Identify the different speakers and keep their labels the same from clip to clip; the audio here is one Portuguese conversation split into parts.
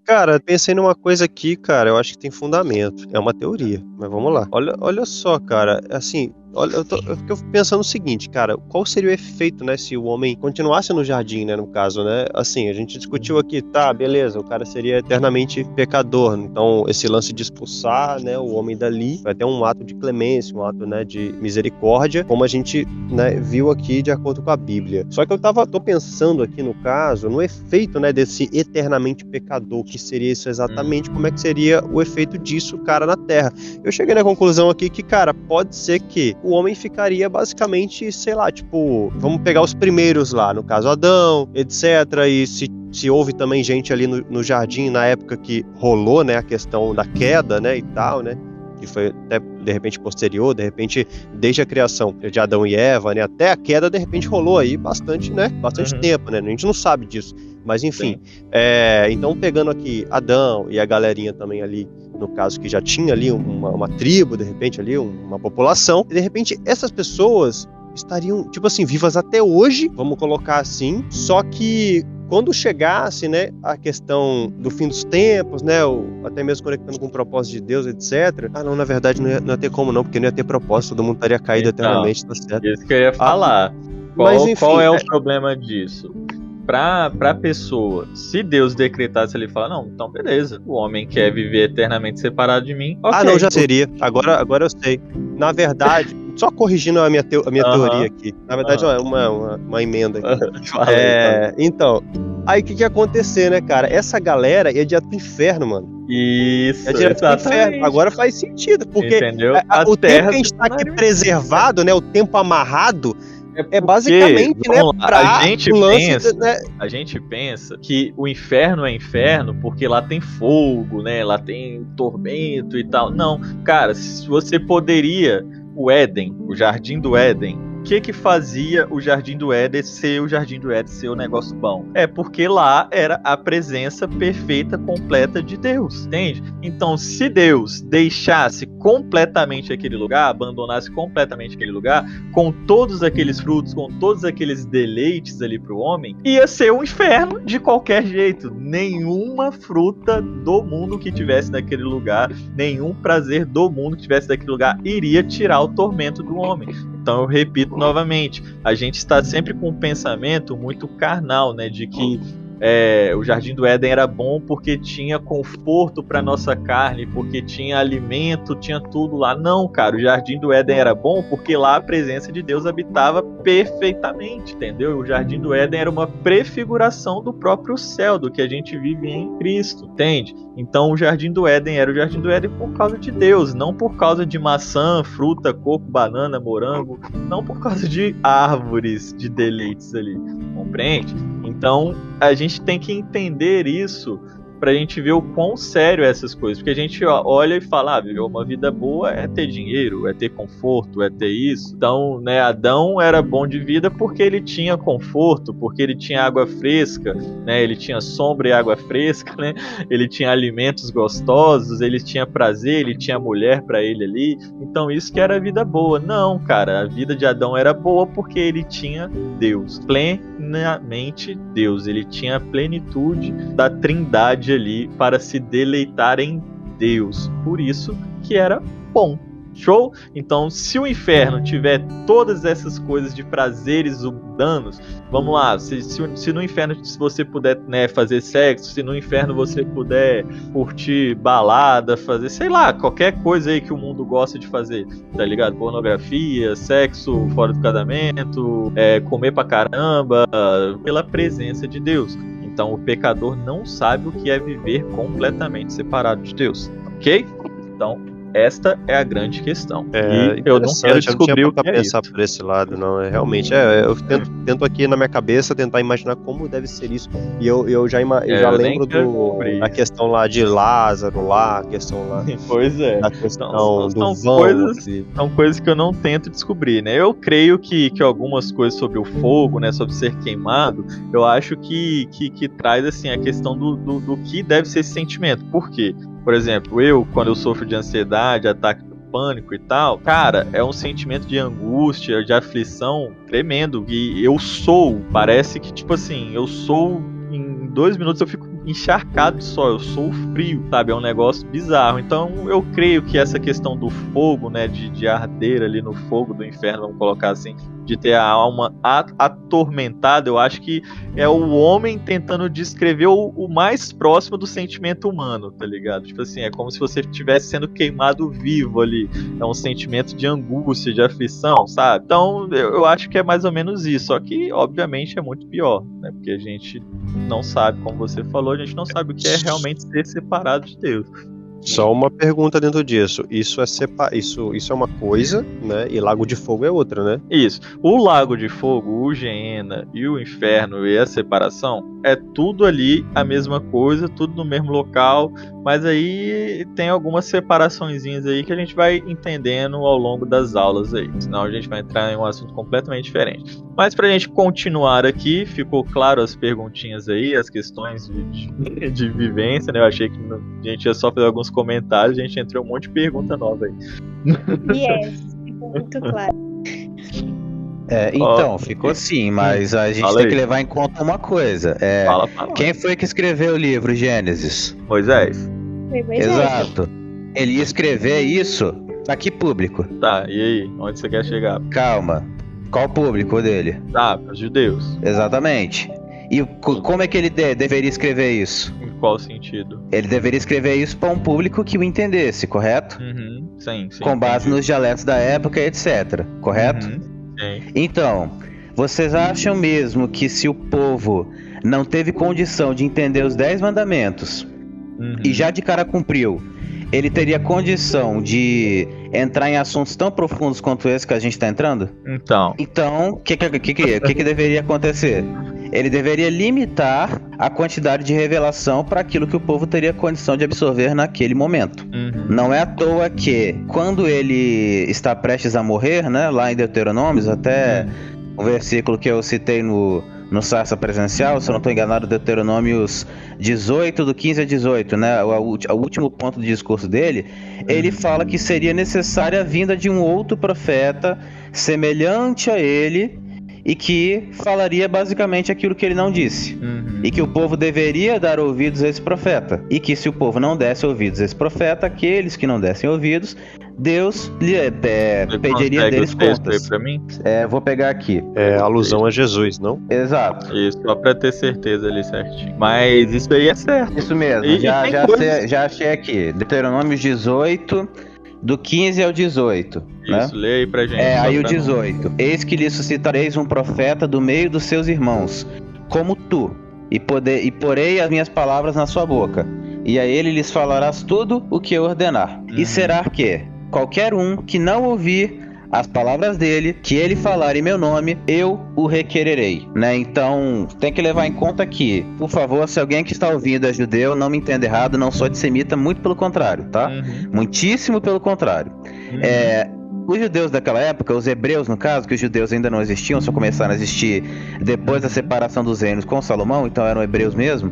Speaker 1: Cara, pensei numa coisa aqui, cara, eu acho que tem fundamento. É uma teoria, mas vamos lá. Olha só, cara, assim, olha, eu fico pensando o seguinte, cara, qual seria o efeito, né, se o homem continuasse no jardim, né, no caso, né? Assim, a gente discutiu aqui, tá, beleza, o cara seria eternamente pecador, então esse lance de expulsar, né, o homem dali, vai ter um ato de clemência, um ato, né, de misericórdia, como a gente, né, viu aqui de acordo com a Bíblia. Só que tô pensando aqui no caso, no efeito, né, desse eternamente pecador, que seria isso exatamente, como é que seria o efeito disso, cara, na Terra. Eu cheguei na conclusão aqui que, cara, pode ser que o homem ficaria basicamente, sei lá, tipo, vamos pegar os primeiros lá, no caso Adão, etc, e se houve também gente ali no jardim na época que rolou, né, a questão da queda, né, e tal, né, que foi até de repente posterior, de repente desde a criação de Adão e Eva, né, até a queda de repente rolou aí bastante, né, bastante tempo, né, a gente não sabe disso, mas enfim, então pegando aqui Adão e a galerinha também ali, no caso que já tinha ali uma tribo, de repente ali uma população, e de repente essas pessoas estariam, tipo assim, vivas até hoje, vamos colocar assim, só que quando chegasse, né, a questão do fim dos tempos, né, até mesmo conectando com o propósito de Deus, etc. Ah, não, na verdade não ia ter como não, porque não ia ter propósito, todo mundo estaria caído eternamente, tá certo?
Speaker 2: Isso que eu ia falar.
Speaker 1: Mas, enfim,
Speaker 2: qual é o problema disso? Pra pessoa, se Deus decretasse, ele fala, não, então beleza, o homem quer viver eternamente separado de mim, ok.
Speaker 1: Ah, não, já seria, agora eu sei. Na verdade, só corrigindo a minha teoria aqui, na verdade é uma emenda aqui. Então, aí o que ia acontecer, né, cara? Essa galera ia direto pro inferno, mano.
Speaker 2: Isso,
Speaker 1: é direto pro inferno. Agora faz sentido, porque o tempo que a gente tá aqui preservado, né, o tempo amarrado, é basicamente, né,
Speaker 2: a gente pensa que o inferno é inferno porque lá tem fogo, né, lá tem tormento e tal. Não, cara, se você poderia, o Éden, o Jardim do Éden, o que fazia o Jardim do Éden ser o Jardim do Éden ser um negócio bom? É porque lá era a presença perfeita, completa de Deus, entende? Então, se Deus deixasse completamente aquele lugar, abandonasse completamente aquele lugar, com todos aqueles frutos, com todos aqueles deleites ali pro homem, ia ser um inferno de qualquer jeito. Nenhuma fruta do mundo que tivesse naquele lugar, nenhum prazer do mundo que tivesse naquele lugar iria tirar o tormento do homem. Então eu repito novamente, a gente está sempre com um pensamento muito carnal, né, de que o Jardim do Éden era bom porque tinha conforto para nossa carne, porque tinha alimento, tinha tudo lá. Não, cara, o Jardim do Éden era bom porque lá a presença de Deus habitava perfeitamente, entendeu? O Jardim do Éden era uma prefiguração do próprio céu, do que a gente vive em Cristo, entende? Então o Jardim do Éden era o Jardim do Éden por causa de Deus, não por causa de maçã, fruta, coco, banana, morango, não por causa de árvores de deleites ali, compreende? Então a gente tem que entender isso pra gente ver o quão sério é essas coisas, porque a gente olha e fala, viver uma vida boa é ter dinheiro, é ter conforto, é ter isso. Então, né, Adão era bom de vida porque ele tinha conforto, porque ele tinha água fresca, né, ele tinha sombra e água fresca, né, ele tinha alimentos gostosos, ele tinha prazer, ele tinha mulher pra ele ali, então isso que era a vida boa. Não, cara, a vida de Adão era boa porque ele tinha Deus, plenamente Deus, ele tinha a plenitude da trindade ali para se deleitar em Deus, por isso que era bom. Show? Então, se o inferno tiver todas essas coisas de prazeres mundanos, vamos lá, se no inferno se você puder, né, fazer sexo, se no inferno você puder curtir balada, fazer, sei lá, qualquer coisa aí que o mundo gosta de fazer, tá ligado? Pornografia, sexo fora do casamento, comer pra caramba, pela presença de Deus. Então o pecador não sabe o que é viver completamente separado de Deus, ok? Então esta é a grande questão. E eu não quero descobrir o que é pensar
Speaker 1: por esse lado, não. Realmente, eu tento aqui na minha cabeça tentar imaginar como deve ser isso. E eu já lembro da questão lá de Lázaro, lá, a questão lá.
Speaker 2: Pois é.
Speaker 1: Da questão do vão.
Speaker 2: São coisas que eu não tento descobrir, né? Eu creio que algumas coisas sobre o fogo, né, sobre ser queimado, eu acho que traz assim a questão do que deve ser esse sentimento. Por quê? Por exemplo, quando eu sofro de ansiedade, ataque do pânico e tal, cara, é um sentimento de angústia, de aflição tremendo. E parece que, tipo assim, em 2 minutos eu fico encharcado de sol, eu sou frio, sabe? É um negócio bizarro. Então eu creio que essa questão do fogo, né, de arder ali no fogo do inferno, vamos colocar assim, de ter a alma atormentada, eu acho que é o homem tentando descrever o mais próximo do sentimento humano, tá ligado? Tipo assim, é como se você estivesse sendo queimado vivo ali. É um sentimento de angústia, de aflição, sabe? Então, eu acho que é mais ou menos isso. Só que, obviamente, é muito pior, né? Porque a gente não sabe, como você falou, a gente não sabe o que é realmente ser separado de Deus.
Speaker 1: Só uma pergunta dentro disso. Isso é uma coisa, né? E Lago de Fogo é outra, né?
Speaker 2: Isso. O Lago de Fogo, o Gehenna e o Inferno e a separação é tudo ali a mesma coisa, tudo no mesmo local, mas aí tem algumas separaçõezinhas aí que a gente vai entendendo ao longo das aulas aí. Senão a gente vai entrar em um assunto completamente diferente. Mas pra gente continuar aqui, ficou claro as perguntinhas aí, as questões de vivência, né? Eu achei que a gente ia só fazer alguns comentários, a gente entrou um monte de pergunta nova aí.
Speaker 3: Yes, ficou muito claro.
Speaker 4: Então, ficou assim, mas a gente tem que levar em conta uma coisa.
Speaker 2: Fala.
Speaker 4: Quem foi que escreveu o livro Gênesis?
Speaker 2: Moisés.
Speaker 4: Exato. Ele ia escrever isso aqui público.
Speaker 2: Tá, e aí? Onde você quer chegar?
Speaker 4: Calma. Qual o público dele?
Speaker 2: Tá, os judeus.
Speaker 4: Exatamente. E como é que ele deveria escrever isso?
Speaker 2: Em qual sentido?
Speaker 4: Ele deveria escrever isso para um público que o entendesse, correto?
Speaker 2: Sim.
Speaker 4: Com base nos dialetos da época, etc. Correto?
Speaker 2: Sim.
Speaker 4: Então, vocês acham mesmo que se o povo não teve condição de entender os 10 mandamentos e já de cara cumpriu, ele teria condição de entrar em assuntos tão profundos quanto esse que a gente está entrando? Então, o que deveria acontecer? Ele deveria limitar a quantidade de revelação para aquilo que o povo teria condição de absorver naquele momento. Não é à toa que, quando ele está prestes a morrer, né, lá em Deuteronômios, até o versículo que eu citei no Sarça Presencial, se eu não estou enganado, Deuteronômios 18, do 15 a 18, né, o último ponto do discurso dele, ele fala que seria necessária a vinda de um outro profeta semelhante a ele, e que falaria basicamente aquilo que ele não disse. E que o povo deveria dar ouvidos a esse profeta. E que se o povo não desse ouvidos a esse profeta, aqueles que não dessem ouvidos, Deus pediria deles contas.
Speaker 2: Pra mim?
Speaker 4: Vou pegar aqui.
Speaker 1: É alusão a Jesus, não?
Speaker 4: Exato.
Speaker 2: Isso, só pra ter certeza ali certinho. Mas isso aí é certo.
Speaker 4: Isso mesmo, já achei aqui. Deuteronômio 18... do 15 ao 18.
Speaker 2: Isso,
Speaker 4: né?
Speaker 2: Lê aí pra gente.
Speaker 4: Aí o 18. Eis que lhe suscitareis um profeta do meio dos seus irmãos, como tu, e porei as minhas palavras na sua boca. E a ele lhes falarás tudo o que eu ordenar. E será que qualquer um que não ouvir as palavras dele, que ele falar em meu nome, eu o requererei, né? Então, tem que levar em conta que, por favor, se alguém que está ouvindo é judeu, não me entenda errado, não sou antissemita, muito pelo contrário, tá? Muitíssimo pelo contrário. Os judeus daquela época, os hebreus no caso, que os judeus ainda não existiam, só começaram a existir depois da separação dos reinos com Salomão, então eram hebreus mesmo,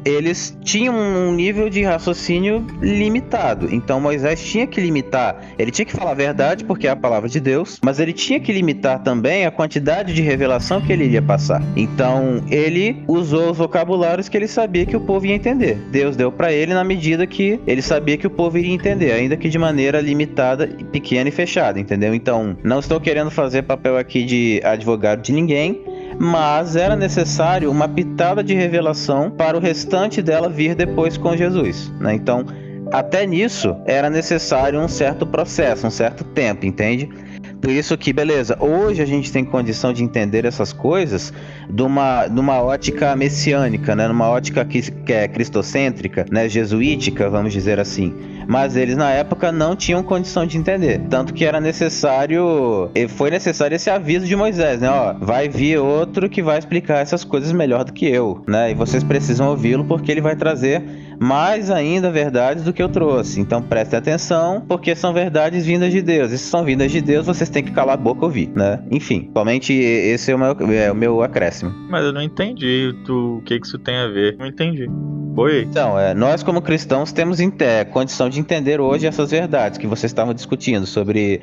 Speaker 4: eles tinham um nível de raciocínio limitado. Então Moisés tinha que limitar, ele tinha que falar a verdade porque é a palavra de Deus, mas ele tinha que limitar também a quantidade de revelação que ele iria passar. Então ele usou os vocabulários que ele sabia que o povo ia entender. Deus deu para ele na medida que ele sabia que o povo iria entender, ainda que de maneira limitada, pequena e fechada. Entendeu? Então, não estou querendo fazer papel aqui de advogado de ninguém, mas era necessário uma pitada de revelação para o restante dela vir depois com Jesus, né? Então, até nisso era necessário um certo processo, um certo tempo, entende? Por isso que, beleza, hoje a gente tem condição de entender essas coisas numa ótica messiânica, né? Numa ótica que é cristocêntrica, né? Jesuítica, vamos dizer assim. Mas eles na época não tinham condição de entender. Tanto que foi necessário esse aviso de Moisés, né? Ó, vai vir outro que vai explicar essas coisas melhor do que eu, né? E vocês precisam ouvi-lo porque ele vai trazer mais ainda verdades do que eu trouxe. Então prestem atenção, porque são verdades vindas de Deus. E se são vindas de Deus, vocês têm que calar a boca e ouvir, né? Enfim, somente esse é o meu acréscimo.
Speaker 2: Mas eu não entendi o que isso tem a ver. Não entendi. Foi?
Speaker 4: Então, nós como cristãos temos condição de entender hoje essas verdades que vocês estavam discutindo sobre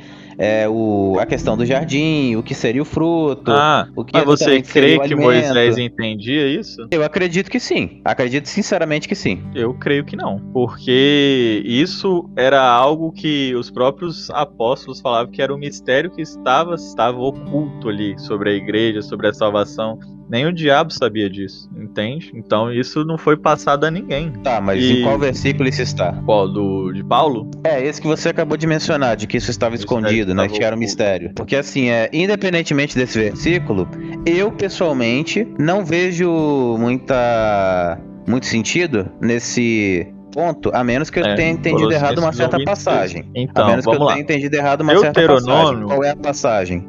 Speaker 4: a questão do jardim, o que seria o fruto, o que
Speaker 2: mas você crê que
Speaker 4: alimento.
Speaker 2: Moisés entendia isso?
Speaker 4: Eu acredito que sim. Acredito sinceramente que sim.
Speaker 2: Eu creio que não. Porque isso era algo que os próprios apóstolos falavam que era um mistério que estava oculto ali sobre a igreja, sobre a salvação. Nem o diabo sabia disso, entende? Então isso não foi passado a ninguém.
Speaker 4: Tá, mas em qual versículo isso está?
Speaker 2: Qual? De Paulo?
Speaker 4: Esse que você acabou de mencionar, de que isso estava escondido, né? Que era um mistério. Porque assim, independentemente desse versículo, eu pessoalmente não vejo muito sentido nesse ponto, a menos que eu tenha entendido errado uma certa passagem.
Speaker 2: Então,
Speaker 4: a menos que eu tenha entendido errado uma certa passagem. Qual é a passagem?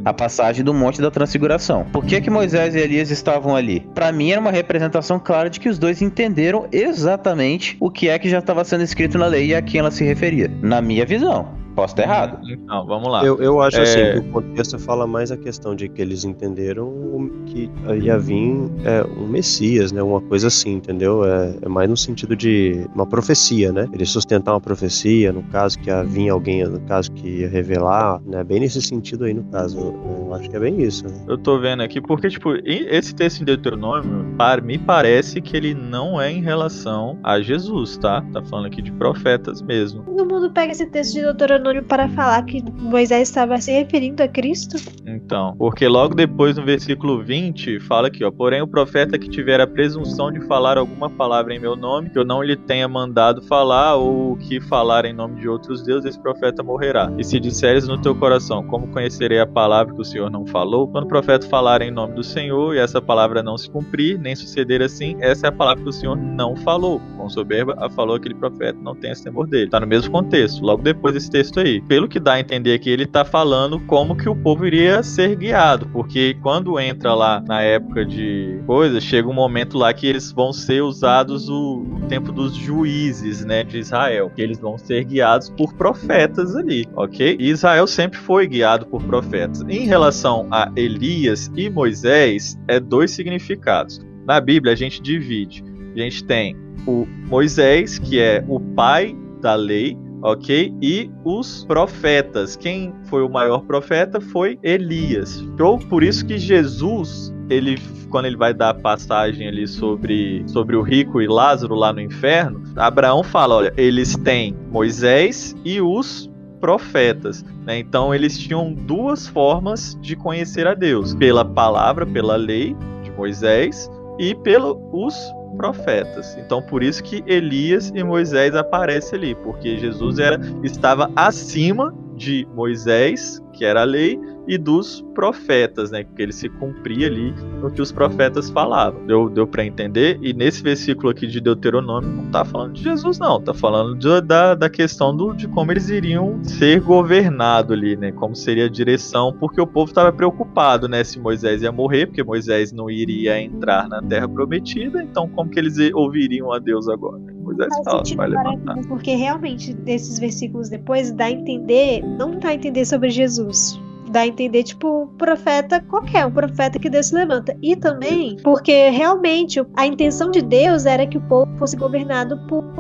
Speaker 4: A passagem do Monte da Transfiguração. Por que Moisés e Elias estavam ali? Para mim era uma representação clara de que os dois entenderam exatamente o que é que já estava sendo escrito na lei e a quem ela se referia. Na minha visão. Posso estar errado.
Speaker 2: Então, vamos lá.
Speaker 1: Eu acho assim, que o contexto fala mais a questão de que eles entenderam que ia vir um Messias, né? Uma coisa assim, entendeu? É mais no sentido de uma profecia, né? Ele sustentar uma profecia, no caso que ia vir alguém, no caso que ia revelar, né? Bem nesse sentido aí, no caso. Eu acho que é bem isso, né?
Speaker 2: Eu tô vendo aqui, porque, tipo, esse texto em Deuteronômio, me parece que ele não é em relação a Jesus, tá? Tá falando aqui de profetas mesmo.
Speaker 3: Todo mundo pega esse texto de Deuteronômio para falar que Moisés estava se referindo a Cristo?
Speaker 2: Então, porque logo depois no versículo 20 fala aqui, porém o profeta que tiver a presunção de falar alguma palavra em meu nome, que eu não lhe tenha mandado falar, ou que falar em nome de outros deuses, esse profeta morrerá. E se disseres no teu coração, como conhecerei a palavra que o Senhor não falou? Quando o profeta falar em nome do Senhor, e essa palavra não se cumprir, nem suceder assim, essa é a palavra que o Senhor não falou. Com soberba falou aquele profeta, não tenha temor dele. Tá no mesmo contexto, logo depois desse texto aí. Pelo que dá a entender que ele tá falando como que o povo iria ser guiado, porque quando entra lá na época de coisas, chega um momento lá que eles vão ser usados o tempo dos juízes, né, de Israel, que eles vão ser guiados por profetas ali, ok? E Israel sempre foi guiado por profetas. Em relação a Elias e Moisés, dois significados. Na Bíblia a gente divide. A gente tem o Moisés, que é o pai da lei, ok? E os profetas. Quem foi o maior profeta foi Elias. Então, por isso que Jesus, quando ele vai dar a passagem ali sobre o rico e Lázaro lá no inferno, Abraão fala, olha, eles têm Moisés e os profetas, né? Então eles tinham duas formas de conhecer a Deus, pela palavra, pela lei de Moisés e pelos profetas. Então por isso que Elias e Moisés aparecem ali, porque Jesus estava acima de Moisés, que era a lei, e dos profetas, né? Porque ele se cumpria ali no que os profetas falavam. Deu para entender? E nesse versículo aqui de Deuteronômio não tá falando de Jesus, não. Tá falando da questão de como eles iriam ser governados ali, né? Como seria a direção, porque o povo estava preocupado, né? Se Moisés ia morrer, porque Moisés não iria entrar na Terra Prometida, então como que eles ouviriam a Deus agora? Moisés fala, vai levantar.
Speaker 3: Porque realmente, desses versículos depois, dá a entender, não dá a entender sobre Jesus. Dá a entender, tipo, um profeta qualquer, um profeta que Deus se levanta. E também porque realmente a intenção de Deus era que o povo fosse governado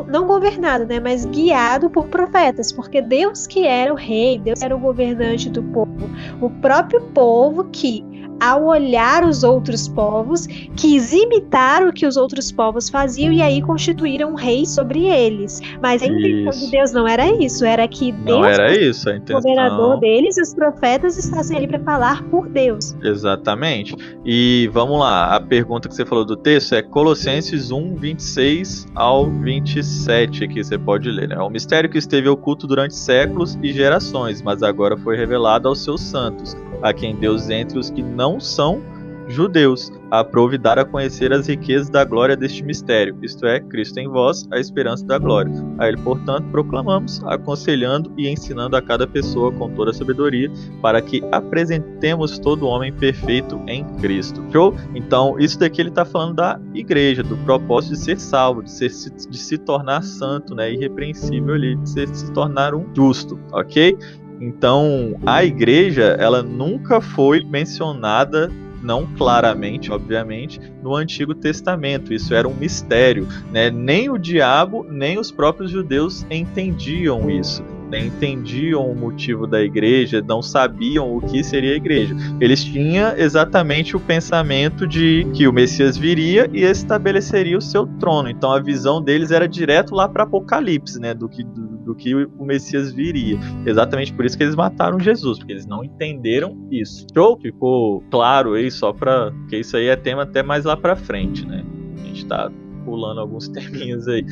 Speaker 3: não governado, né, mas guiado por profetas, porque Deus que era o rei, Deus era o governante do povo. O próprio povo que, ao olhar os outros povos, quis imitar o que os outros povos faziam e aí constituíram um rei sobre eles. Mas a intenção de Deus não era isso, era que Deus,
Speaker 2: não era isso, a intenção,
Speaker 3: o governador deles, e os profetas estassem ali para falar por Deus.
Speaker 2: Exatamente. E vamos lá, a pergunta que você falou do texto é Colossenses 1, 26 ao 27, aqui você pode ler, né? É um mistério que esteve oculto durante séculos e gerações, mas agora foi revelado aos seus santos, a quem Deus entre os que não são judeus, aprove dar a conhecer as riquezas da glória deste mistério, isto é, Cristo em vós, a esperança da glória. A ele, portanto, proclamamos, aconselhando e ensinando a cada pessoa com toda a sabedoria, para que apresentemos todo homem perfeito em Cristo. Show? Então, isso daqui ele está falando da igreja, do propósito de ser salvo, de se tornar santo, né, irrepreensível ali, de se tornar um justo, ok? Então, a igreja, ela nunca foi mencionada, não claramente, obviamente, no Antigo Testamento. Isso era um mistério, né? Nem o diabo, nem os próprios judeus entendiam isso, né? Entendiam o motivo da igreja, não sabiam o que seria a igreja. Eles tinham exatamente o pensamento de que o Messias viria e estabeleceria o seu trono. Então a visão deles era direto lá para Apocalipse, né? Do que o Messias viria. Exatamente por isso que eles mataram Jesus, porque eles não entenderam isso. Show? Ficou claro aí, só para que isso aí é tema até mais lá para frente, né? A gente tá pulando alguns teminhos aí.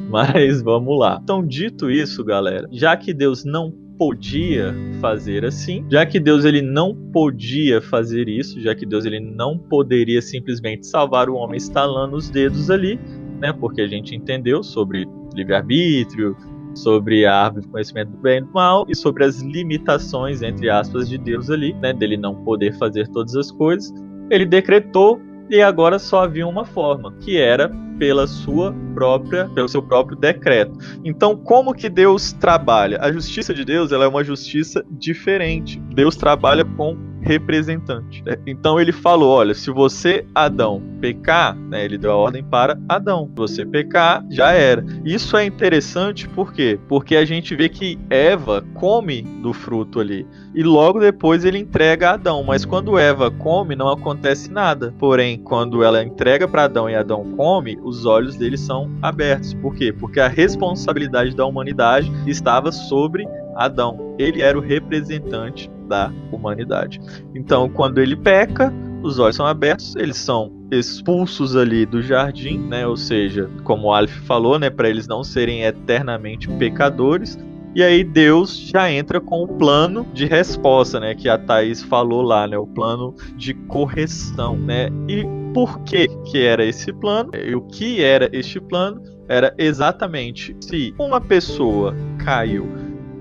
Speaker 2: Mas vamos lá. Então, dito isso, galera, já que Deus não podia fazer assim, já que Deus ele não podia fazer isso, já que Deus ele não poderia simplesmente salvar o homem estalando os dedos ali, né? Porque a gente entendeu sobre livre-arbítrio, sobre a árvore do conhecimento do bem e do mal e sobre as limitações, entre aspas, de Deus ali, né? Dele não poder fazer todas as coisas. Ele decretou e agora só havia uma forma, que era pelo seu próprio decreto. Então, como que Deus trabalha? A justiça de Deus, ela é uma justiça diferente. Deus trabalha com representante, né? Então ele falou, olha, se você, Adão, pecar, né, ele deu a ordem para Adão. Se você pecar, já era. Isso é interessante, por quê? Porque a gente vê que Eva come do fruto ali. E logo depois ele entrega a Adão. Mas quando Eva come, não acontece nada. Porém, quando ela entrega para Adão e Adão come, os olhos dele são abertos. Por quê? Porque a responsabilidade da humanidade estava sobre Adão. Ele era o representante da humanidade. Então, quando ele peca, os olhos são abertos, eles são expulsos ali do jardim, né? Ou seja, como o Aleph falou, né, para eles não serem eternamente pecadores. E aí Deus já entra com o plano de resposta, né, que a Thaís falou lá, né, o plano de correção, né? E por que era esse plano? E o que era este plano? Era exatamente se uma pessoa caiu,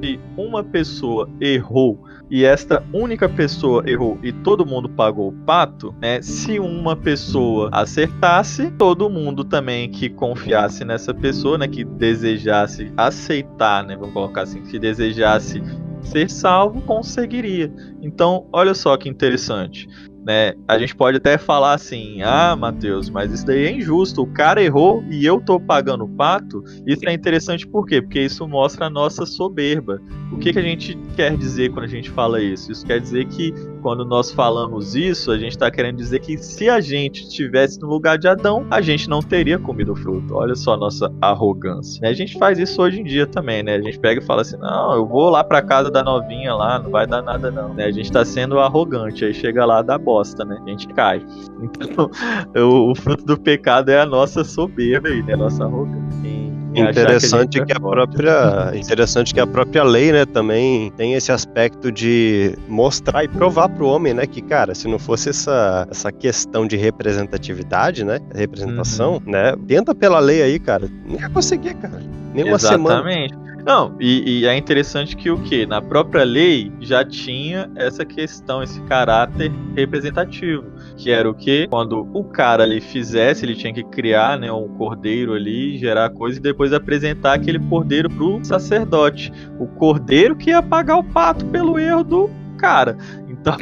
Speaker 2: se uma pessoa errou, e esta única pessoa errou e todo mundo pagou o pato, né? Se uma pessoa acertasse, todo mundo também que confiasse nessa pessoa, né, que desejasse aceitar, né, vamos colocar assim, que desejasse ser salvo, conseguiria. Então, olha só que interessante, né? A gente pode até falar assim, Mateus, mas isso daí é injusto, o cara errou e eu tô pagando o pato. Isso é interessante por quê? Porque isso mostra a nossa soberba. O que a gente quer dizer quando a gente fala isso? Isso quer dizer que quando nós falamos isso, a gente está querendo dizer que se a gente estivesse no lugar de Adão, a gente não teria comido o fruto. Olha só a nossa arrogância. A gente faz isso hoje em dia também, né? A gente pega e fala assim, não, eu vou lá pra casa da novinha lá, não vai dar nada não, né? A gente tá sendo arrogante, aí chega lá, dá bosta, né? A gente cai. Então, o fruto do pecado é a nossa soberba aí, né? A nossa arrogância.
Speaker 1: Interessante que a própria lei, né, também tem esse aspecto de mostrar e provar pro homem, né, que, cara, se não fosse essa questão de representatividade, né, representação, né, tenta pela lei aí, cara, não ia conseguir, cara, nem uma semana.
Speaker 2: Exatamente. Não, e é interessante que o quê? Na própria lei já tinha essa questão, esse caráter representativo, que era o quê? Quando o cara ali fizesse, ele tinha que criar, né, um cordeiro ali, gerar coisa e depois apresentar aquele cordeiro pro sacerdote. O cordeiro que ia pagar o pato pelo erro do cara. Então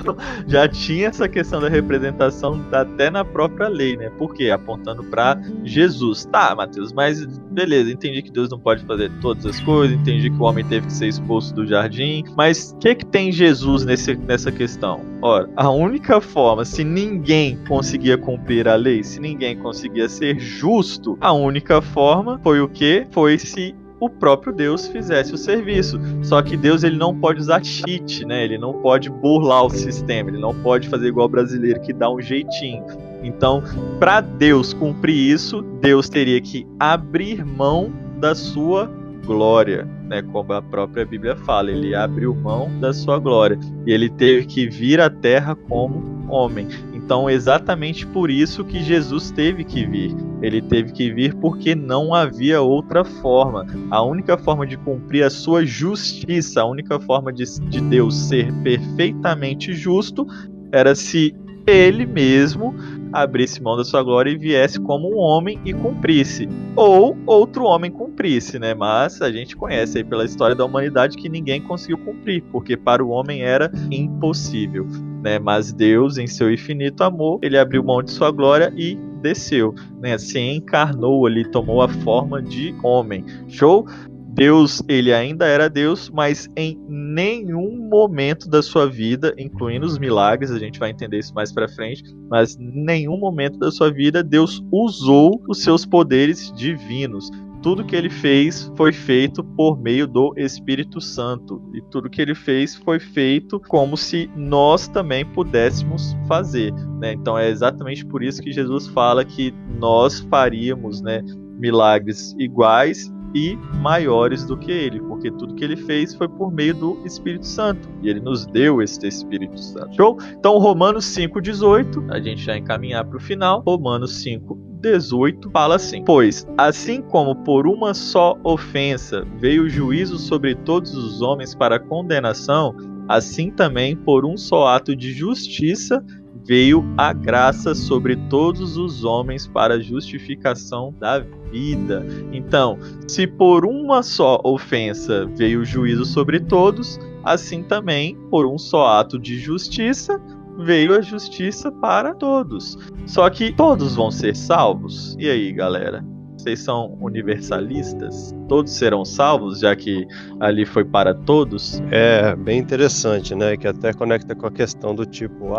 Speaker 2: já tinha essa questão da representação até na própria lei, né? Por quê? Apontando para Jesus. Tá, Mateus, mas beleza, entendi que Deus não pode fazer todas as coisas, entendi que o homem teve que ser expulso do jardim, mas o que tem Jesus nessa questão? Ora, a única forma, se ninguém conseguia cumprir a lei, se ninguém conseguia ser justo, a única forma foi o quê? Foi se o próprio Deus fizesse o serviço. Só que Deus, ele não pode usar cheat, né? Ele não pode burlar o sistema, ele não pode fazer igual o brasileiro que dá um jeitinho. Então, para Deus cumprir isso, Deus teria que abrir mão da sua glória, né? Como a própria Bíblia fala, ele abriu mão da sua glória e ele teve que vir à terra como homem. Então, exatamente por isso que Jesus teve que vir. Ele teve que vir porque não havia outra forma. A única forma de cumprir a sua justiça, a única forma de Deus ser perfeitamente justo, era se ele mesmo abrisse mão da sua glória e viesse como um homem e cumprisse. Ou outro homem cumprisse, né? Mas a gente conhece aí pela história da humanidade que ninguém conseguiu cumprir, porque para o homem era impossível, né? Mas Deus, em seu infinito amor, ele abriu mão de sua glória e desceu, né? Se encarnou ali, tomou a forma de homem. Show? Deus, ele ainda era Deus, mas em nenhum momento da sua vida, incluindo os milagres, a gente vai entender isso mais pra frente, mas em nenhum momento da sua vida Deus usou os seus poderes divinos. Tudo que ele fez foi feito por meio do Espírito Santo. E tudo que ele fez foi feito como se nós também pudéssemos fazer, né? Então é exatamente por isso que Jesus fala que nós faríamos, né, milagres iguais e maiores do que ele, porque tudo que ele fez foi por meio do Espírito Santo, e ele nos deu este Espírito Santo. Show? Então Romanos 5,18, a gente já encaminhar para o final. Romanos 5,18 fala assim: pois assim como por uma só ofensa veio o juízo sobre todos os homens para condenação, assim também por um só ato de justiça veio a graça sobre todos os homens para a justificação da vida. Então, se por uma só ofensa veio o juízo sobre todos, assim também, por um só ato de justiça, veio a justiça para todos. Só que todos vão ser salvos? E aí, galera? Vocês são universalistas? Todos serão salvos, já que ali foi para todos?
Speaker 1: É bem interessante, né? Que até conecta com a questão do tipo,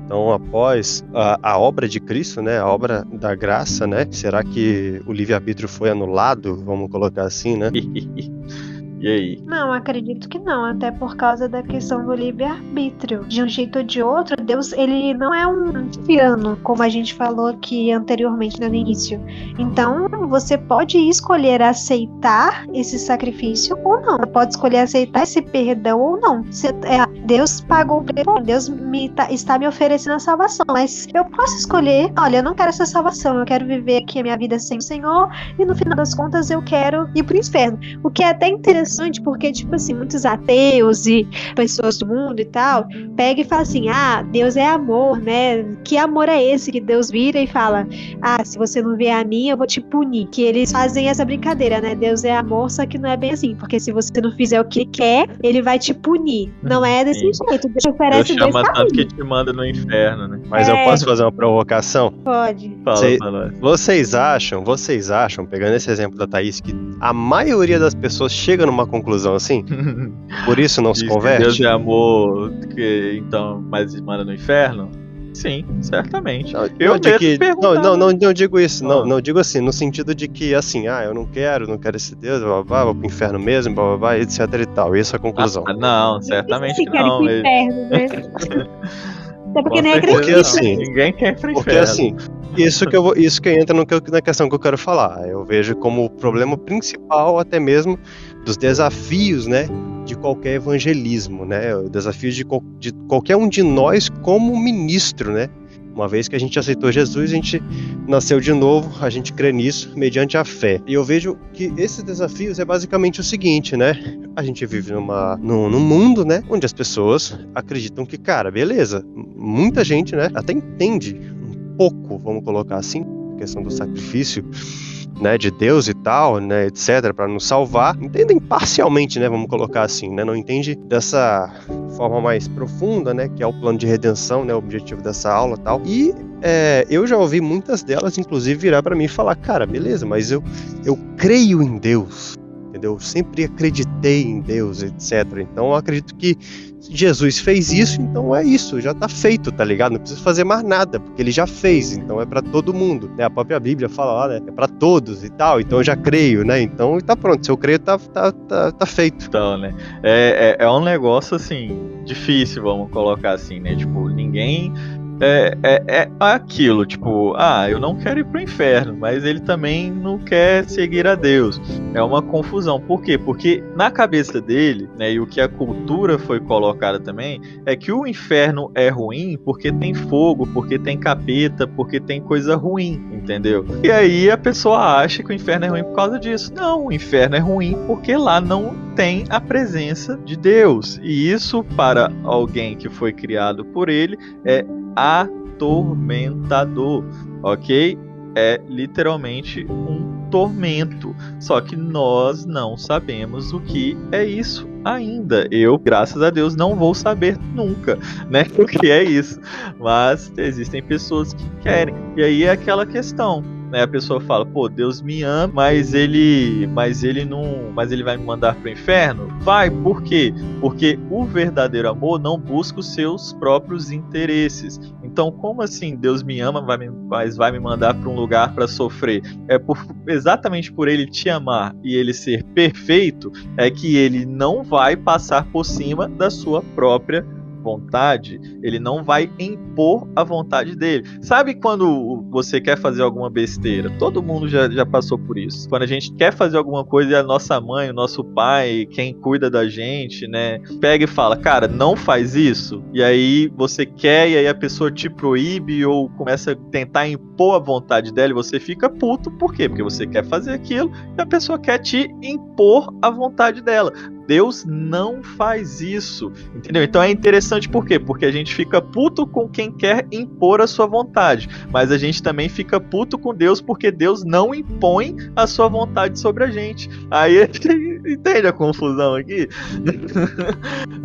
Speaker 1: então após a obra de Cristo, né? A obra da graça, né? Será que o livre-arbítrio foi anulado? Vamos colocar assim, né?
Speaker 2: E aí?
Speaker 3: Não, acredito que não, até por causa da questão do livre-arbítrio. De um jeito ou de outro, Deus, ele não é um tirano, como a gente falou aqui anteriormente, no início. Então, você pode escolher aceitar esse sacrifício ou não. Você pode escolher aceitar esse perdão ou não. Deus pagou o preço, Deus está me oferecendo a salvação, mas eu posso escolher, olha, eu não quero essa salvação, eu quero viver aqui a minha vida sem o Senhor, e no final das contas eu quero ir pro inferno. O que é até interessante, porque, tipo assim, muitos ateus e pessoas do mundo e tal, pegam e falam assim, Deus é amor, né? Que amor é esse que Deus vira e fala, se você não vier a mim, eu vou te punir. Que eles fazem essa brincadeira, né? Deus é amor, só que não é bem assim, porque se você não fizer o que ele quer, ele vai te punir. Não é desse jeito. Deus oferece
Speaker 2: Deus chama tanto que te manda no inferno, né?
Speaker 1: Mas eu posso fazer uma provocação?
Speaker 3: Pode.
Speaker 1: Vocês acham, pegando esse exemplo da Thaís, que a maioria das pessoas chega numa conclusão assim? Por isso não se converte?
Speaker 2: Deus é amor, mas manda no inferno? Sim, certamente.
Speaker 1: Não digo isso. Não digo assim, no sentido de que assim, eu não quero esse Deus, vou pro inferno mesmo, etc e tal. Isso é a conclusão.
Speaker 2: Não, certamente que não.
Speaker 3: Pro inferno, né? Até porque nem acredito.
Speaker 1: Porque assim,
Speaker 2: ninguém quer ir pro inferno.
Speaker 1: Porque assim, isso que entra na questão que eu quero falar. Eu vejo como o problema principal até mesmo dos desafios, né, de qualquer evangelismo, né, o desafio de qualquer um de nós como ministro, né, uma vez que a gente aceitou Jesus, a gente nasceu de novo, a gente crê nisso mediante a fé. E eu vejo que esses desafios é basicamente o seguinte, né, a gente vive num mundo, né, onde as pessoas acreditam que, cara, beleza, muita gente, né, até entende um pouco, vamos colocar assim, a questão do sacrifício, né, de Deus e tal, né, etc, para nos salvar, entendem parcialmente, né, vamos colocar assim, né, não entende dessa forma mais profunda, né, que é o plano de redenção, né, o objetivo dessa aula e tal, e eu já ouvi muitas delas, inclusive, virar para mim e falar, cara, beleza, mas eu creio em Deus, entendeu, eu sempre acreditei em Deus, etc, então eu acredito que Jesus fez isso, então é isso, já tá feito, tá ligado? Não precisa fazer mais nada, porque ele já fez, então é pra todo mundo, né? A própria Bíblia fala lá, né? É pra todos e tal, então eu já creio, né? Então tá pronto, se eu creio, tá feito.
Speaker 2: Então, né? É um negócio, assim, difícil, vamos colocar assim, né? Tipo, ninguém é aquilo, tipo, eu não quero ir pro inferno, mas ele também não quer seguir a Deus. É uma confusão. Por quê? Porque na cabeça dele, né, e o que a cultura foi colocada também, é que o inferno é ruim porque tem fogo, porque tem capeta, porque tem coisa ruim, entendeu? E aí a pessoa acha que o inferno é ruim por causa disso. Não, o inferno é ruim porque lá não tem a presença de Deus. E isso, para alguém que foi criado por ele, é atormentador, ok? É literalmente um tormento. Só que nós não sabemos o que é isso ainda. Eu, graças a Deus, não vou saber nunca, né, o que é isso. Mas existem pessoas que querem. E aí é aquela questão, né? A pessoa fala, pô, Deus me ama, mas ele vai me mandar pro inferno? Vai, por quê? Porque o verdadeiro amor não busca os seus próprios interesses. Então, como assim Deus me ama, mas vai me mandar para um lugar para sofrer? Exatamente por ele te amar e ele ser perfeito, é que ele não vai passar por cima da sua própria vontade, ele não vai impor a vontade dele. Sabe quando você quer fazer alguma besteira? Todo mundo já passou por isso. Quando a gente quer fazer alguma coisa e a nossa mãe, o nosso pai, quem cuida da gente, né, pega e fala, cara, não faz isso. E aí você quer e aí a pessoa te proíbe ou começa a tentar impor a vontade dela e você fica puto. Por quê? Porque você quer fazer aquilo e a pessoa quer te impor a vontade dela. Deus não faz isso, entendeu? Então é interessante por quê? Porque a gente fica puto com quem quer impor a sua vontade, mas a gente também fica puto com Deus porque Deus não impõe a sua vontade sobre a gente. Aí a gente entende a confusão aqui?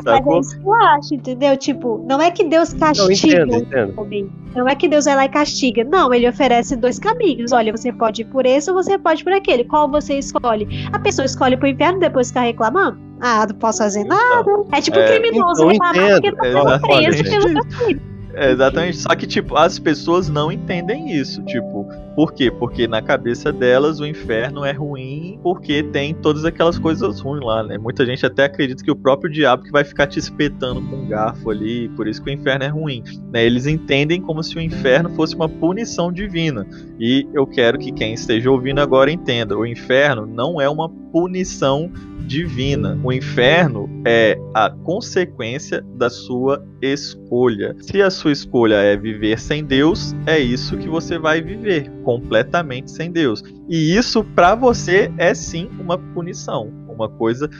Speaker 3: Mas é isso que eu acho, entendeu? Tipo, não é que Deus castiga o homem. Não é que Deus vai lá e castiga. Não, ele oferece 2 caminhos. Olha, você pode ir por esse ou você pode ir por aquele. Qual você escolhe? A pessoa escolhe pro inferno e depois fica reclamando? Não posso fazer nada. É tipo um criminoso reclamar porque tá sendo preso pelo castigo.
Speaker 2: Exatamente, só que tipo, as pessoas não entendem isso, tipo, por quê? Porque na cabeça delas o inferno é ruim porque tem todas aquelas coisas ruins lá, né? Muita gente até acredita que o próprio diabo que vai ficar te espetando com um garfo ali, por isso que o inferno é ruim, né? Eles entendem como se o inferno fosse uma punição divina, e eu quero que quem esteja ouvindo agora entenda, o inferno não é uma punição divina. O inferno é a consequência da sua escolha. Se a sua escolha é viver sem Deus, é isso que você vai viver, completamente sem Deus. E isso para você é sim uma punição, uma coisa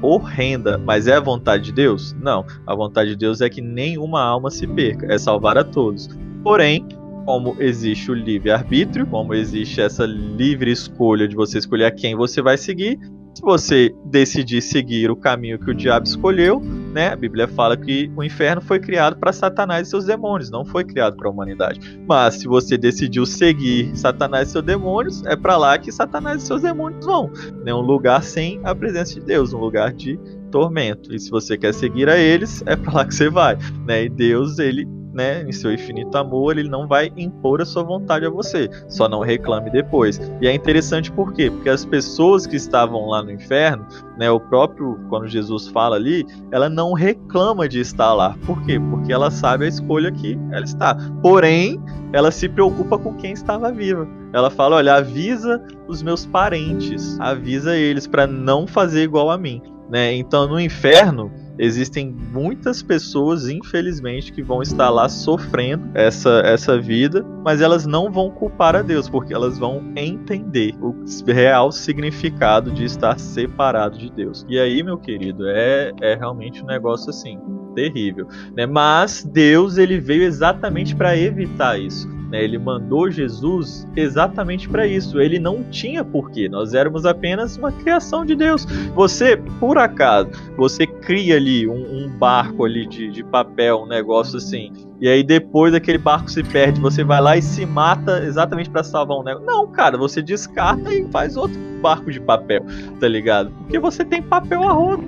Speaker 2: horrenda. Mas é a vontade de Deus? Não. A vontade de Deus é que nenhuma alma se perca, é salvar a todos. Porém, como existe o livre-arbítrio, como existe essa livre escolha de você escolher a quem você vai seguir, se você decidir seguir o caminho que o diabo escolheu, né, a Bíblia fala que o inferno foi criado para Satanás e seus demônios, não foi criado para a humanidade. Mas se você decidiu seguir Satanás e seus demônios, é para lá que Satanás e seus demônios vão, né, um lugar sem a presença de Deus, um lugar de tormento. E se você quer seguir a eles, é para lá que você vai, né? E Deus, ele, né, em seu infinito amor, ele não vai impor a sua vontade a você, só não reclame depois. E é interessante por quê? Porque as pessoas que estavam lá no inferno, né, o próprio, quando Jesus fala ali, ela não reclama de estar lá. Por quê? Porque ela sabe a escolha que ela está. Porém, ela se preocupa com quem estava viva. Ela fala, olha, avisa os meus parentes, avisa eles para não fazer igual a mim, né? Então no inferno existem muitas pessoas, infelizmente, que vão estar lá sofrendo essa vida, mas elas não vão culpar a Deus, porque elas vão entender o real significado de estar separado de Deus. E aí, meu querido, é realmente um negócio assim, terrível, né? Mas Deus, ele veio exatamente para evitar isso. Ele mandou Jesus exatamente para isso. Ele não tinha porquê. Nós éramos apenas uma criação de Deus. Você, por acaso, você cria ali um barco ali de papel, um negócio assim, e aí depois aquele barco se perde, você vai lá e se mata exatamente para salvar um negócio. Não, cara, você descarta e faz outro barco de papel, tá ligado? Porque você tem papel a rodo.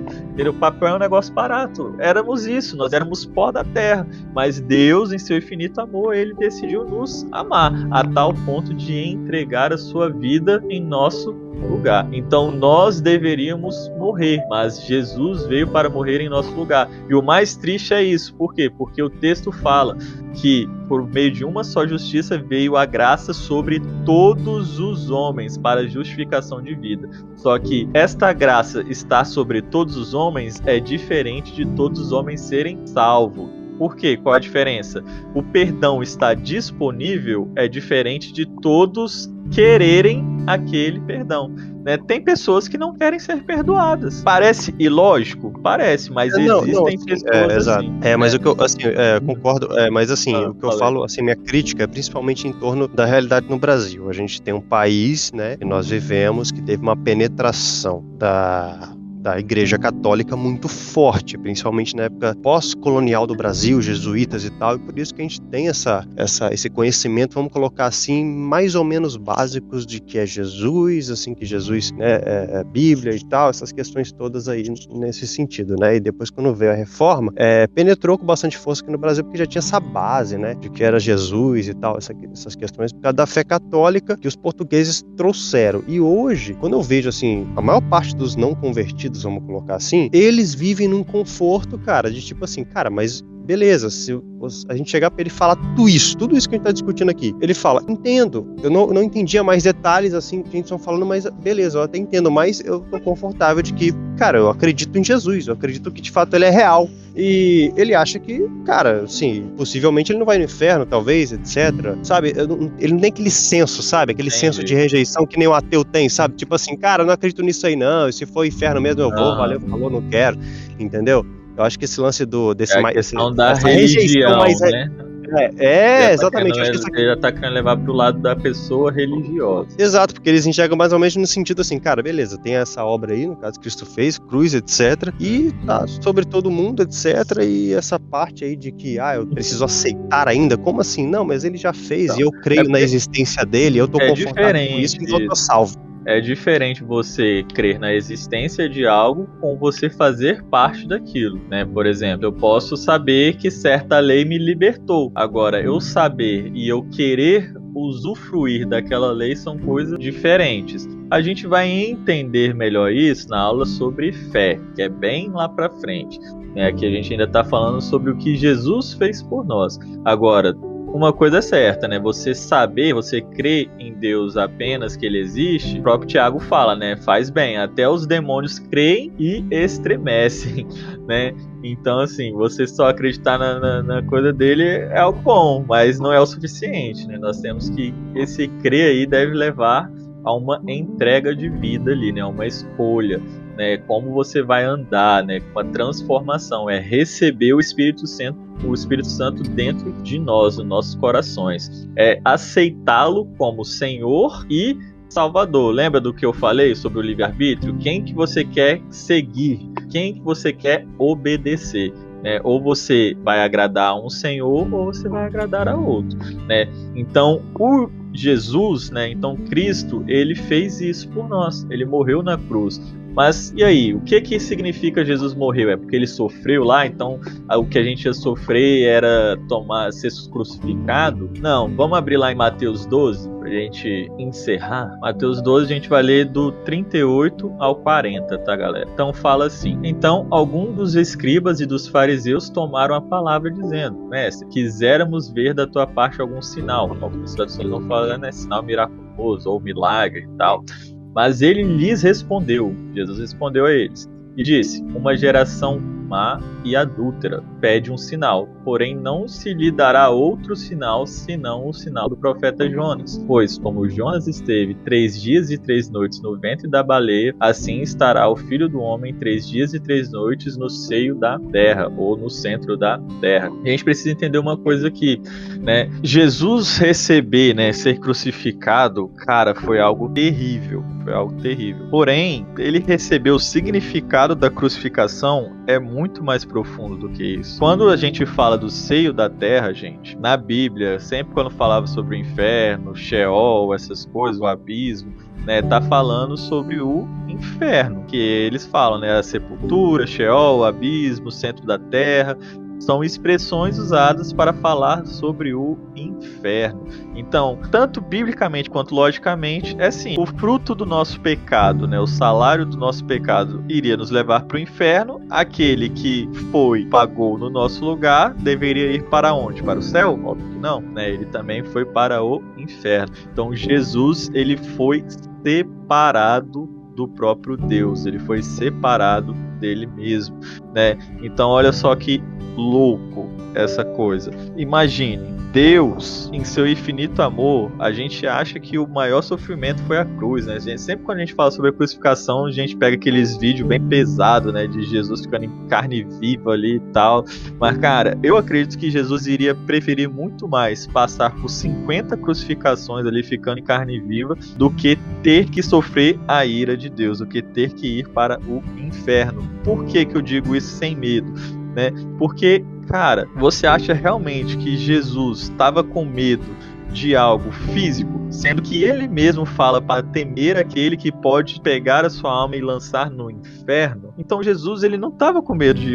Speaker 2: O papel é um negócio barato. Éramos isso, nós éramos pó da terra. Mas Deus, em seu infinito amor, ele decidiu nos amar a tal ponto de entregar a sua vida em nosso lugar. Então nós deveríamos morrer, mas Jesus veio para morrer em nosso lugar. E o mais triste é isso. Por quê? Porque o texto fala que por meio de uma só justiça veio a graça sobre todos os homens para justificação de vida. Só que esta graça estar sobre todos os homens é diferente de todos os homens serem salvos. Por quê? Qual a diferença? O perdão está disponível é diferente de todos quererem aquele perdão. Né? Tem pessoas que não querem ser perdoadas. Parece ilógico? Parece, mas existem pessoas assim.
Speaker 1: Mas o que eu concordo, mas assim, o que eu falo, assim, minha crítica é principalmente em torno da realidade no Brasil. A gente tem um país, né, que nós vivemos, que teve uma penetração da Igreja Católica muito forte, principalmente na época pós-colonial do Brasil, jesuítas e tal, e por isso que a gente tem esse conhecimento, vamos colocar assim, mais ou menos básicos de que é Jesus, assim, que Jesus, né, é Bíblia e tal, essas questões todas aí nesse sentido, né, e depois quando veio a Reforma, penetrou com bastante força aqui no Brasil, porque já tinha essa base, né, de que era Jesus e tal, essas questões, por causa da fé católica que os portugueses trouxeram, e hoje, quando eu vejo, assim, a maior parte dos não convertidos, vamos colocar assim, eles vivem num conforto, cara, de tipo assim, cara, mas beleza, se a gente chegar pra ele e falar tudo isso que a gente tá discutindo aqui, ele fala, entendo, eu não entendia mais detalhes assim que a gente estão falando, mas beleza, eu até entendo, mas eu tô confortável de que, cara, eu acredito em Jesus, eu acredito que de fato ele é real, e ele acha que, cara, assim, possivelmente ele não vai no inferno, talvez, etc, sabe, ele não tem aquele senso, sabe, aquele senso de rejeição que nem o ateu tem, sabe, tipo assim, cara, eu não acredito nisso aí não, e se for inferno mesmo eu vou, valeu, falou, não quero, entendeu? Eu acho que esse lance
Speaker 2: da religião, mais, né?
Speaker 1: Exatamente.
Speaker 2: Ele já tá querendo levar pro lado da pessoa religiosa.
Speaker 1: Exato, porque eles enxergam mais ou menos no sentido assim, cara, beleza, tem essa obra aí, no caso Cristo fez, cruz, etc, e tá sobre todo mundo, etc, e essa parte aí de que, eu preciso aceitar ainda, como assim? Não, mas ele já fez, então, e eu creio na existência dele, eu tô confortável com isso, então eu tô salvo.
Speaker 2: É diferente você crer na existência de algo com você fazer parte daquilo, né? Por exemplo, eu posso saber que certa lei me libertou. Agora, eu saber e eu querer usufruir daquela lei são coisas diferentes. A gente vai entender melhor isso na aula sobre fé, que é bem lá pra frente. Aqui a gente ainda tá falando sobre o que Jesus fez por nós. Agora, uma coisa é certa, né? Você saber, você crer em Deus apenas que ele existe, o próprio Tiago fala, né? Faz bem, até os demônios creem e estremecem, né? Então, assim, você só acreditar na coisa dele é algo bom, mas não é o suficiente, né? Nós temos que, esse crer aí deve levar a uma entrega de vida ali, né? Uma escolha, né? Como você vai andar, né? Uma transformação, é receber o Espírito Santo dentro de nós, nos nossos corações, é aceitá-lo como Senhor e Salvador. Lembra do que eu falei sobre o livre-arbítrio? Quem que você quer seguir? Quem que você quer obedecer? Ou você vai agradar a um Senhor ou você vai agradar a outro, né? Então, o Jesus, né? Então Cristo, ele fez isso por nós. Ele morreu na cruz. Mas e aí? O que significa Jesus morreu? É porque ele sofreu lá? Então o que a gente ia sofrer era ser crucificado? Não, vamos abrir lá em Mateus 12 pra gente encerrar. Mateus 12 a gente vai ler do 38 ao 40, tá, galera? Então fala assim: então alguns dos escribas e dos fariseus tomaram a palavra dizendo: mestre, quiséramos ver da tua parte algum sinal. Algumas traduções vão falar, né, sinal miraculoso ou milagre e tal. Mas ele lhes respondeu, Jesus respondeu a eles, e disse: uma geração má e adúltera pede um sinal, porém não se lhe dará outro sinal, senão o sinal do profeta Jonas. Pois como Jonas esteve 3 dias e 3 noites no ventre da baleia, assim estará o Filho do Homem 3 dias e 3 noites no seio da terra, ou no centro da terra. E a gente precisa entender uma coisa aqui, né? Jesus receber, né, ser crucificado, cara, foi algo terrível. Foi algo terrível. Porém, ele recebeu o significado da crucificação é muito mais profundo do que isso. Quando a gente fala do seio da terra, gente, na Bíblia, sempre quando falava sobre o inferno, Sheol, essas coisas, o abismo, né, tá falando sobre o inferno, que eles falam, né, a sepultura, Sheol, o abismo, o centro da terra. são expressões usadas para falar sobre o inferno. Então, tanto biblicamente quanto logicamente, é assim, o fruto do nosso pecado, né, o salário do nosso pecado iria nos levar para o inferno. Aquele que pagou no nosso lugar, deveria ir para onde? Para o céu? Óbvio que não, né? Ele também foi para o inferno. Então, Jesus, ele foi separado do próprio Deus, ele foi separado dele mesmo, né? Então, olha só que louco essa coisa. Imagine, Deus, em seu infinito amor, a gente acha que o maior sofrimento foi a cruz, né? Sempre quando a gente fala sobre a crucificação, a gente pega aqueles vídeos bem pesados, né? De Jesus ficando em carne viva ali e tal. Mas, cara, eu acredito que Jesus iria preferir muito mais passar por 50 crucificações ali, ficando em carne viva, do que ter que sofrer a ira de Deus, do que ter que ir para o inferno. Por que eu digo isso sem medo, né? Porque, cara, você acha realmente que Jesus estava com medo de algo físico, sendo que ele mesmo fala para temer aquele que pode pegar a sua alma e lançar no inferno? Então Jesus, ele não estava com medo de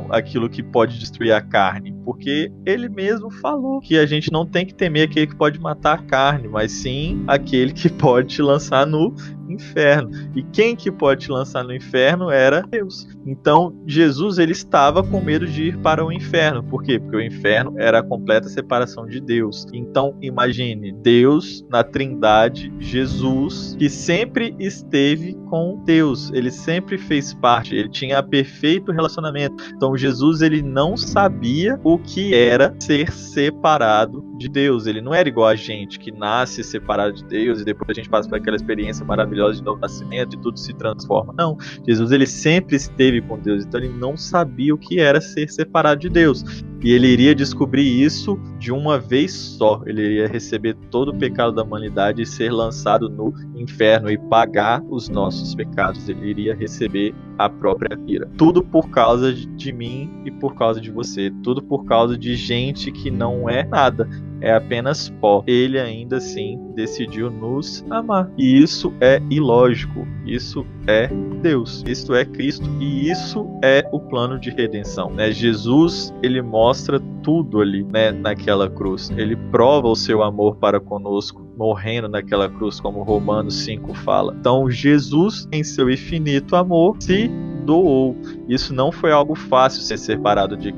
Speaker 2: aquilo que pode destruir a carne, porque ele mesmo falou que a gente não tem que temer aquele que pode matar a carne, mas sim aquele que pode te lançar no inferno. E quem que pode te lançar no inferno era Deus. Então Jesus, ele estava com medo de ir para o inferno. Por quê? Porque o inferno era a completa separação de Deus. Então imagine, Deus na Trindade, Jesus, que sempre esteve com Deus, ele sempre fez parte, ele tinha perfeito relacionamento. Então Jesus, ele não sabia o que era ser separado de Deus. Ele não era igual a gente, que nasce separado de Deus e depois a gente passa por aquela experiência maravilhosa de novo nascimento e tudo se transforma. Não, Jesus, ele sempre esteve com Deus, então ele não sabia o que era ser separado de Deus. E ele iria descobrir isso de uma vez só. Ele iria receber todo o pecado da humanidade e ser lançado no inferno e pagar os nossos pecados. Ele iria receber a própria ira. Tudo por causa de mim e por causa de você. Tudo por causa de gente que não é nada, é apenas pó. Ele ainda assim decidiu nos amar. E isso é ilógico. Isso é Deus. Isso é Cristo. E isso é o plano de redenção, né? Jesus, ele mostra tudo ali, né, naquela cruz. Ele prova o seu amor para conosco, morrendo naquela cruz, como Romanos 5 fala. Então Jesus, em seu infinito amor, se doou. Isso não foi algo fácil, ser separado de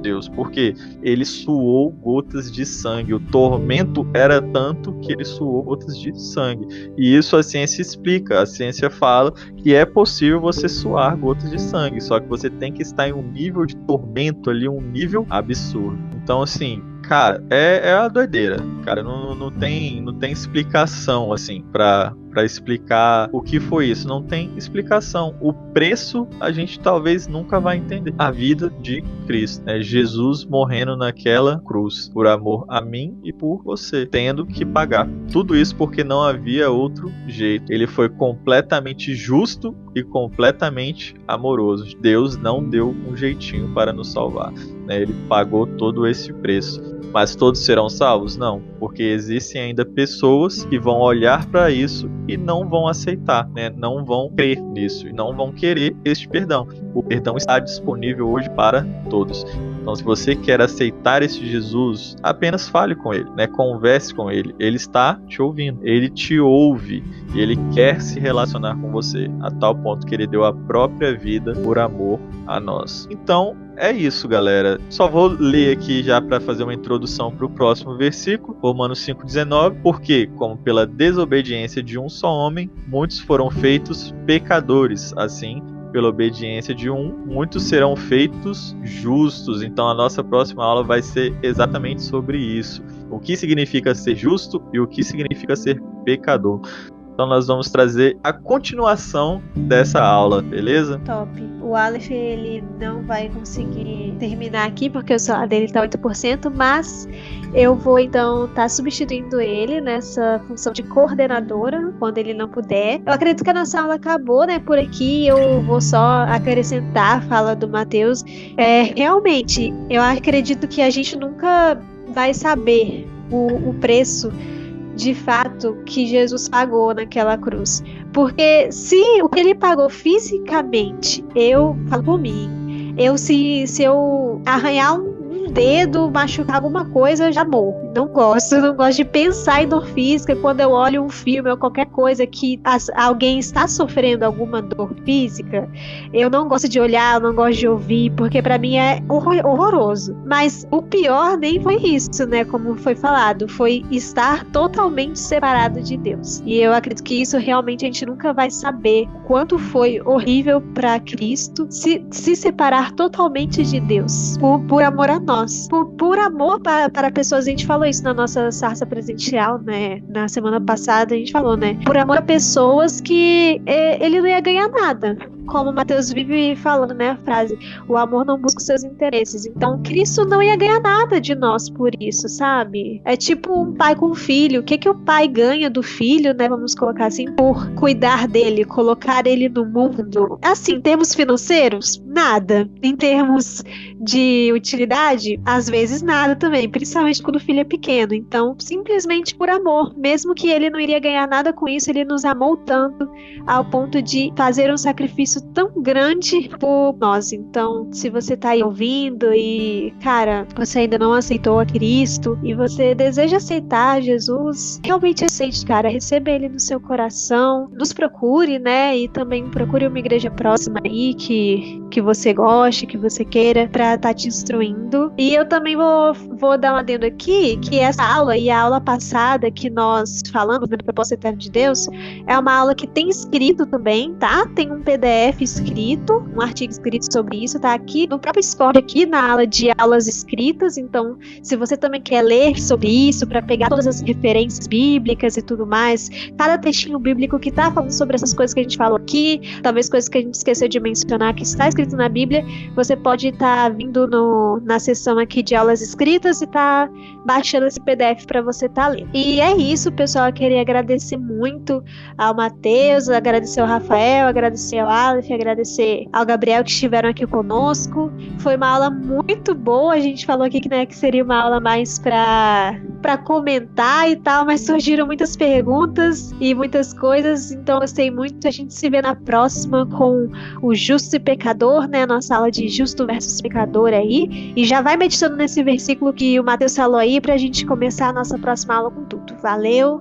Speaker 2: Deus, porque ele suou gotas de sangue. O tormento era tanto que ele suou gotas de sangue. E isso a ciência explica. A ciência fala que é possível você suar gotas de sangue, só que você tem que estar em um nível de tormento ali, um nível absurdo. Então, assim, cara, é a doideira. Cara, não tem explicação, assim, pra explicar o que foi isso. Não tem explicação. O preço a gente talvez nunca vai entender. A vida de Cristo, né? Jesus morrendo naquela cruz por amor a mim e por você, tendo que pagar tudo isso porque não havia outro jeito. Ele foi completamente justo e completamente amoroso. Deus não deu um jeitinho para nos salvar, né? Ele pagou todo esse preço. Mas todos serão salvos? Não, porque existem ainda pessoas que vão olhar para isso e não vão aceitar, né? Não vão crer nisso e não vão querer este perdão. O perdão está disponível hoje para todos. Então, se você quer aceitar esse Jesus, apenas fale com ele, né? Converse com ele. Ele está te ouvindo, ele te ouve e ele quer se relacionar com você, a tal ponto que ele deu a própria vida por amor a nós. Então, é isso, galera. Só vou ler aqui já para fazer uma introdução para o próximo versículo, Romanos 5,19, porque, como pela desobediência de um só homem, muitos foram feitos pecadores, assim, pela obediência de um, muitos serão feitos justos. Então a nossa próxima aula vai ser exatamente sobre isso. O que significa ser justo e o que significa ser pecador. Então nós vamos trazer a continuação dessa aula, beleza?
Speaker 3: Top. O Aleph, ele não vai conseguir terminar aqui porque o celular dele está 8%, mas eu vou então estar substituindo ele nessa função de coordenadora quando ele não puder. Eu acredito que a nossa aula acabou, né? Por aqui eu vou só acrescentar a fala do Mateus. Realmente, eu acredito que a gente nunca vai saber o preço de fato que Jesus pagou naquela cruz, porque se o que ele pagou fisicamente, eu falo por mim, se eu arranhar um dedo, machucar alguma coisa, eu já morro. Não gosto de pensar em dor física. Quando eu olho um filme ou qualquer coisa que alguém está sofrendo alguma dor física, eu não gosto de olhar, eu não gosto de ouvir, porque pra mim é horroroso. Mas o pior nem foi isso, né? Como foi falado, foi estar totalmente separado de Deus. E eu acredito que isso realmente a gente nunca vai saber quanto foi horrível para Cristo se separar totalmente de Deus, por amor a nós. Por amor para pessoas, a gente falou isso na nossa sarça presencial, né? Na semana passada a gente falou, né? Por amor a pessoas que ele não ia ganhar nada. Como o Mateus vive falando, né? A frase, o amor não busca os seus interesses. Então, Cristo não ia ganhar nada de nós por isso, sabe? É tipo um pai com um filho. O que o pai ganha do filho, né? Vamos colocar assim, por cuidar dele, colocar ele no mundo. Assim, em termos financeiros, nada. Em termos de utilidade, às vezes nada também, principalmente quando o filho é pequeno. Então, simplesmente por amor, mesmo que ele não iria ganhar nada com isso, ele nos amou tanto ao ponto de fazer um sacrifício tão grande por nós. Então, se você tá aí ouvindo e, cara, você ainda não aceitou a Cristo e você deseja aceitar Jesus, realmente aceite, cara, receba ele no seu coração, nos procure, né, e também procure uma igreja próxima aí que você goste, que você queira, pra estar te instruindo. E eu também vou dar um adendo aqui, que essa aula e a aula passada que nós falamos, né, do propósito eterno de Deus, é uma aula que tem escrito também, tá? Tem um PDF escrito, um artigo escrito sobre isso, tá aqui no próprio Discord, aqui na aula de aulas escritas. Então, se você também quer ler sobre isso, para pegar todas as referências bíblicas e tudo mais, cada textinho bíblico que tá falando sobre essas coisas que a gente falou aqui, talvez coisas que a gente esqueceu de mencionar que está escrito na Bíblia, você pode estar vindo na sessão aqui de aulas escritas e tá baixando esse PDF para você estar lendo. E é isso, pessoal. Eu queria agradecer muito ao Mateus, agradecer ao Rafael, agradecer ao Aleph, agradecer ao Gabriel que estiveram aqui conosco. Foi uma aula muito boa. A gente falou aqui que, né, que seria uma aula mais para comentar e tal, mas surgiram muitas perguntas e muitas coisas, então eu gostei muito. A gente se vê na próxima com o Justo e Pecador, né, nossa aula de Justo versus Pecador aí, e já vai meditando nesse versículo que o Mateus falou aí pra gente começar a nossa próxima aula com tudo. Valeu!